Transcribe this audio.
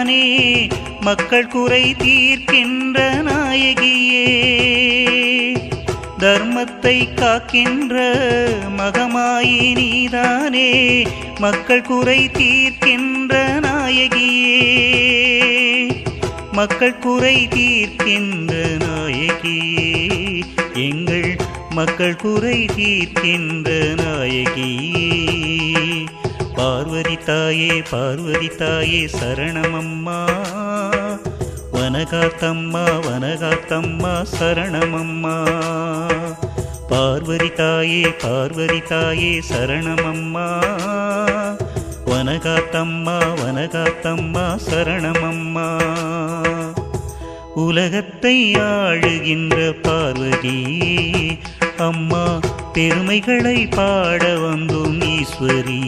நீதானே மக்கள் குறை தீர்க்கின்ற நாயகியே. தர்மத்தை காக்கின்ற மகமாயி நீதானே மக்கள் குறை தீர்க்கின்ற நாயகியே. மக்கள் குறை தீர்க்கின்ற நாயகியே, எங்கள் மக்கள் குறை தீர்க்கின்ற நாயகியே. பார்வதி தாயே பார்வதி தாயே சரணமம்மா, வனகாத்தம்மா வனகாத்தம்மா சரணமம்மா. பார்வதி தாயே சரணமம்மா, வனகாத்தம்மா வனகாத்தம்மா சரணமம்மா. உலகத்தை ஆளுகின்ற பார்வதி அம்மா, பெருமைகளை பாட வந்தோம் ஈஸ்வரி.